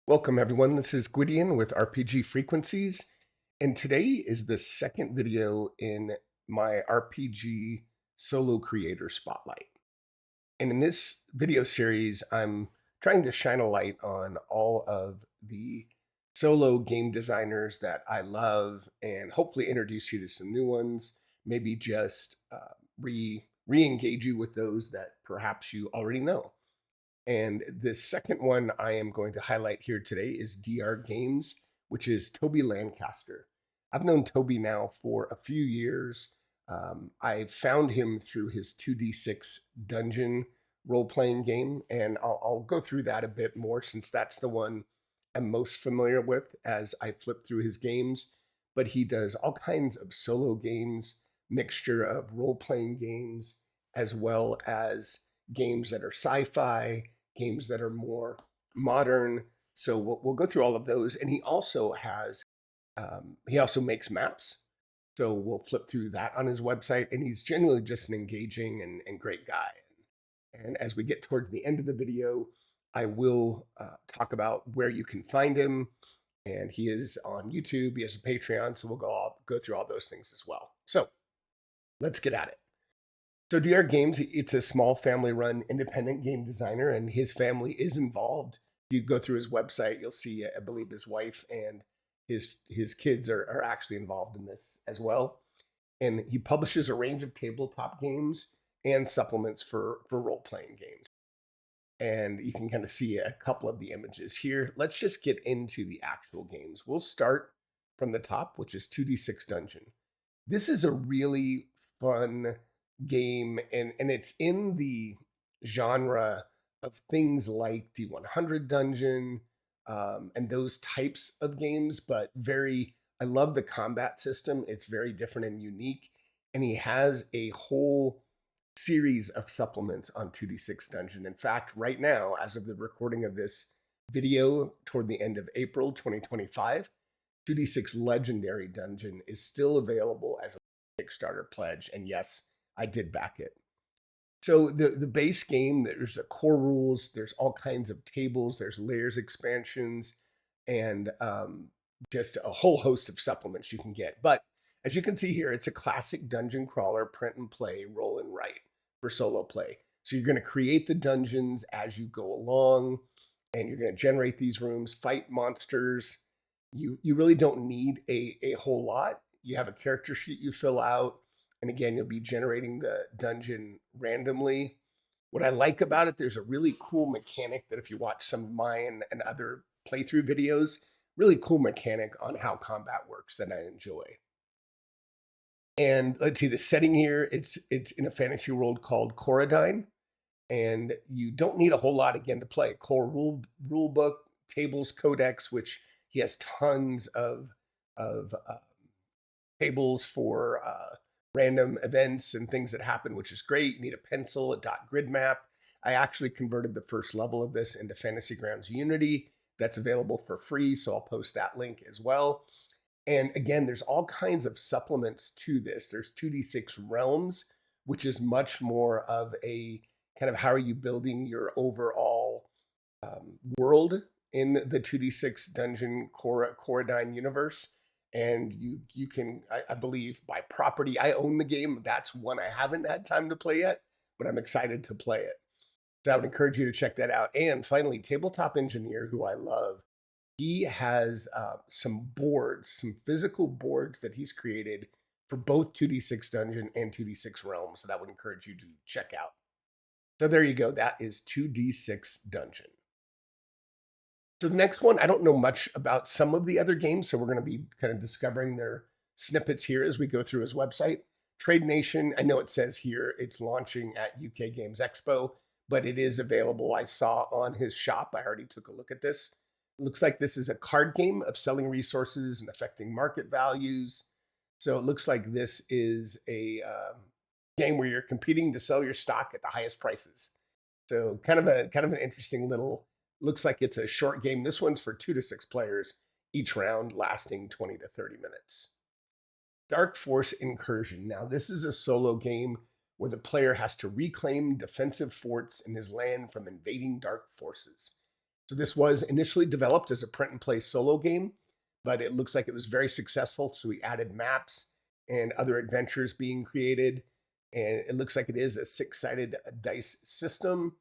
Welcome everyone, this is Gwydion with RPG Frequencies, and today is the second video in my RPG solo creator spotlight. And in this video series, I'm trying to shine a light on all of the solo game designers that I love and hopefully introduce you to some new ones, maybe just re-engage you with those that perhaps you already know. And the second one I am going to highlight here today is DR Games, which is Toby Lancaster. I've known Toby now for a few years. I found him through his 2d6 dungeon role playing game, and I'll go through that a bit more since that's the one I'm most familiar with as I flip through his games. But he does all kinds of solo games, mixture of role playing games, as well as games that are sci fi, games that are more modern. So we'll go through all of those. And he also makes maps. So we'll flip through that on his website. And he's generally just an engaging and great guy. And as we get towards the end of the video, I will talk about where you can find him. And he is on YouTube. He has a Patreon. So we'll go through all those things as well. So let's get at it. So DR Games, it's a small family-run independent game designer, and his family is involved. If you go through his website, you'll see, I believe, his wife and his kids are actually involved in this as well. And he publishes a range of tabletop games and supplements for role-playing games. And you can kind of see a couple of the images here. Let's just get into the actual games. We'll start from the top, which is 2d6 Dungeon. This is a really fun game, and it's in the genre of things like D100 Dungeon and those types of games, but I love the combat system. It's very different and unique, and he has a whole series of supplements on 2d6 Dungeon. In fact, right now, as of the recording of this video toward the end of April 2025, 2d6 Legendary Dungeon is still available as a Kickstarter pledge, and yes, I did back it. So the base game, there's the core rules, there's all kinds of tables, there's layers expansions, and just a whole host of supplements you can get. But as you can see here, it's a classic dungeon crawler, print and play, roll and write for solo play. So you're going to create the dungeons as you go along, and you're going to generate these rooms, fight monsters. You really don't need a whole lot. You have a character sheet you fill out, and again, you'll be generating the dungeon randomly. What I like about it, there's a really cool mechanic that if you watch some of mine and other playthrough videos, really cool mechanic on how combat works that I enjoy. And let's see, the setting here, it's in a fantasy world called Coradine, and you don't need a whole lot again to play. Core rule book, tables, codex, which he has tons of tables for random events and things that happen, which is great. You need a pencil, a dot grid map. I actually converted the first level of this into Fantasy Grounds Unity. That's available for free, so I'll post that link as well. And again, there's all kinds of supplements to this. There's 2d6 Realms, which is much more of a kind of how are you building your overall world in the 2d6 Dungeon Coradine universe. And you can, I believe, buy property. I own the game. That's one I haven't had time to play yet, but I'm excited to play it. So I would encourage you to check that out. And finally, Tabletop Engineer, who I love, he has some boards, some physical boards that he's created for both 2d6 Dungeon and 2d6 Realms that I would encourage you to check out. So there you go. That is 2d6 Dungeon. So the next one, I don't know much about some of the other games, so we're going to be kind of discovering their snippets here as we go through his website. Trade Nation, I know it says here it's launching at UK Games Expo, but it is available. I saw on his shop. I already took a look at this. It looks like this is a card game of selling resources and affecting market values. So it looks like this is a game where you're competing to sell your stock at the highest prices. So kind of an interesting little. Looks like it's a short game. This one's for 2 to 6 players, each round lasting 20 to 30 minutes. Dark Force Incursion. Now, this is a solo game where the player has to reclaim defensive forts in his land from invading dark forces. So this was initially developed as a print and play solo game, but it looks like it was very successful. So we added maps and other adventures being created. And it looks like it is a six-sided dice system.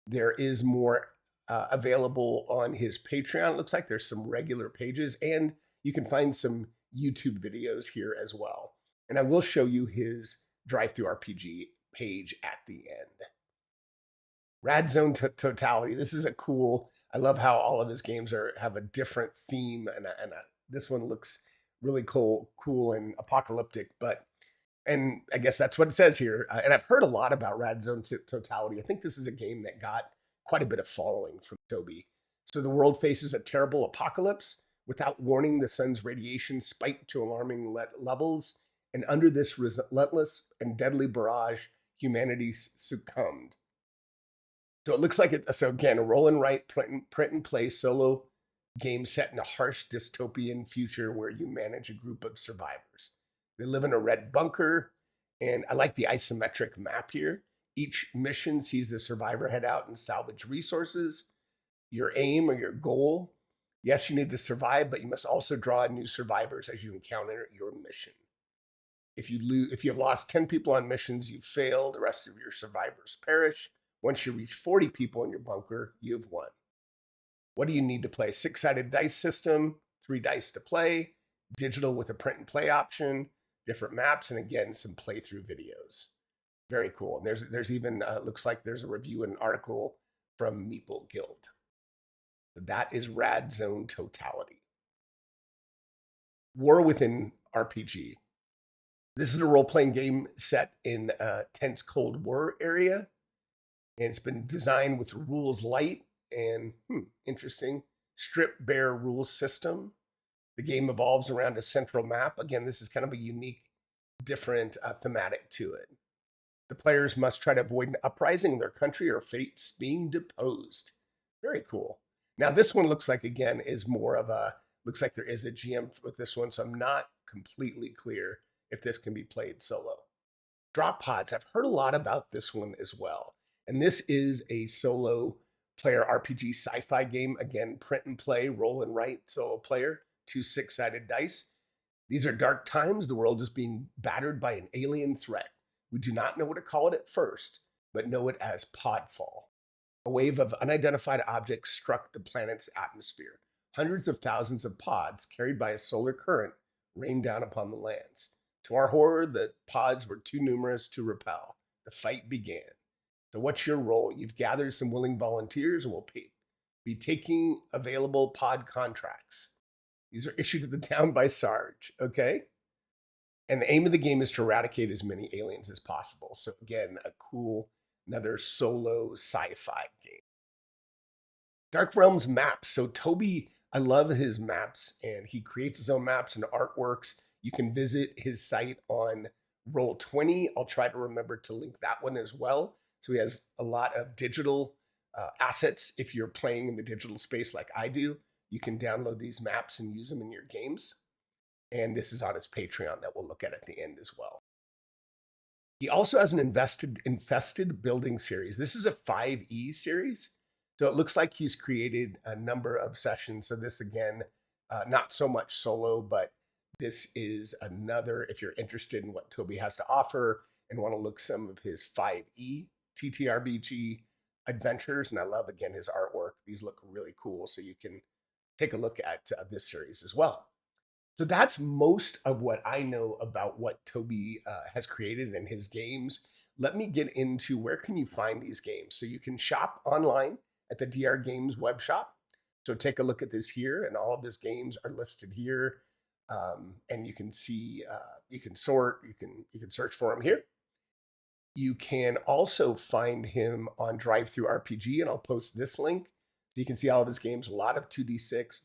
There is more available on his Patreon. It looks like there's some regular pages, and you can find some YouTube videos here as well. And I will show you his Drive-Thru RPG page at the end. Rad Zone Totality. This is a cool. I love how all of his games have a different theme, and this one looks really cool and apocalyptic. And I guess that's what it says here. And I've heard a lot about Rad Zone Totality. I think this is a game that got quite a bit of following from Toby. So the world faces a terrible apocalypse. Without warning, the sun's radiation spiked to alarming levels, and under this relentless and deadly barrage, humanity succumbed. So it looks like it. So again, a roll and write, print and play solo game set in a harsh dystopian future where you manage a group of survivors. They live in a red bunker, and I like the isometric map here. Each mission sees the survivor head out and salvage resources. Your aim or your goal, yes, you need to survive, but you must also draw in new survivors as you encounter your mission. If you have lost 10 people on missions, you've failed. The rest of your survivors perish. Once you reach 40 people in your bunker, you've won. What do you need to play? Six-sided dice system, 3 dice to play, digital with a print and play option, different maps, and again, some playthrough videos. Very cool. And there's even, looks like there's a review and article from Meeple Guild. So that is Rad Zone Totality. War Within RPG. This is a role-playing game set in a tense Cold War area. And it's been designed with rules light and interesting strip bare rules system. The game evolves around a central map. Again, this is kind of a unique, different thematic to it. The players must try to avoid an uprising in their country or fates being deposed. Very cool. Now, this one looks like, again, is more of a, looks like there is a GM with this one, so I'm not completely clear if this can be played solo. Drop Pods. I've heard a lot about this one as well. And this is a solo player RPG sci-fi game. Again, print and play, roll and write, solo player, 2 six-sided dice. These are dark times. The world is being battered by an alien threat. We do not know what to call it at first, but know it as Podfall. A wave of unidentified objects struck the planet's atmosphere. Hundreds of thousands of pods carried by a solar current rained down upon the lands. To our horror, the pods were too numerous to repel. The fight began. So what's your role? You've gathered some willing volunteers and will be taking available pod contracts. These are issued to the town by Sarge, okay? And the aim of the game is to eradicate as many aliens as possible. So again, a cool, another solo sci-fi game. Dark Realms maps. So Toby, I love his maps, and he creates his own maps and artworks. You can visit his site on Roll20. I'll try to remember to link that one as well. So he has a lot of digital assets. If you're playing in the digital space like I do, you can download these maps and use them in your games. And this is on his Patreon that we'll look at the end as well. He also has an Infested building series. This is a 5e series. So it looks like he's created a number of sessions. So this, again, not so much solo, but this is another, if you're interested in what Toby has to offer and want to look some of his 5e DTRPG adventures. And I love, again, his artwork. These look really cool. So you can take a look at this series as well. So that's most of what I know about what Toby has created in his games. Let me get into where can you find these games. So you can shop online at the DR Games web shop. So take a look at this here, and all of his games are listed here. And you can see, you can sort, you can search for him here. You can also find him on Drive-Thru RPG, and I'll post this link. So you can see all of his games, a lot of 2D6,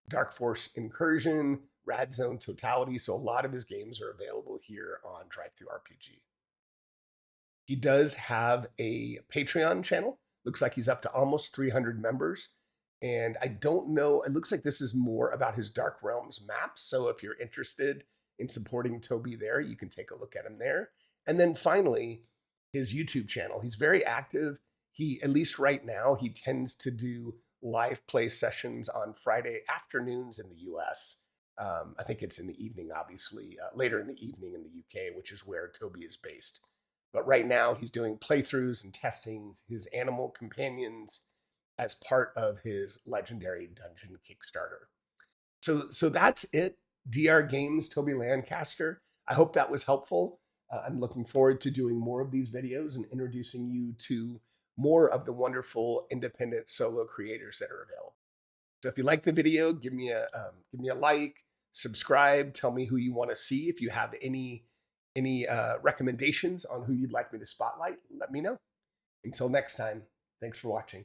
Dark Force Incursion, Rad Zone Totality. So a lot of his games are available here on Drive-Thru RPG. He does have a Patreon channel. Looks like he's up to almost 300 members. And I don't know, it looks like this is more about his Dark Realms maps. So if you're interested in supporting Toby there, you can take a look at him there. And then finally, his YouTube channel. He's very active He, at least right now, he tends to do live play sessions on Friday afternoons in the US. I think it's in the evening, obviously, later in the evening in the UK, which is where Toby is based. But right now, he's doing playthroughs and testing his animal companions as part of his Legendary Dungeon Kickstarter. So that's it. DR Games, Toby Lancaster. I hope that was helpful. I'm looking forward to doing more of these videos and introducing you to more of the wonderful independent solo creators that are available. So if you like the video, give me a like, subscribe, tell me who you want to see. If you have any recommendations on who you'd like me to spotlight, let me know. Until next time, thanks for watching.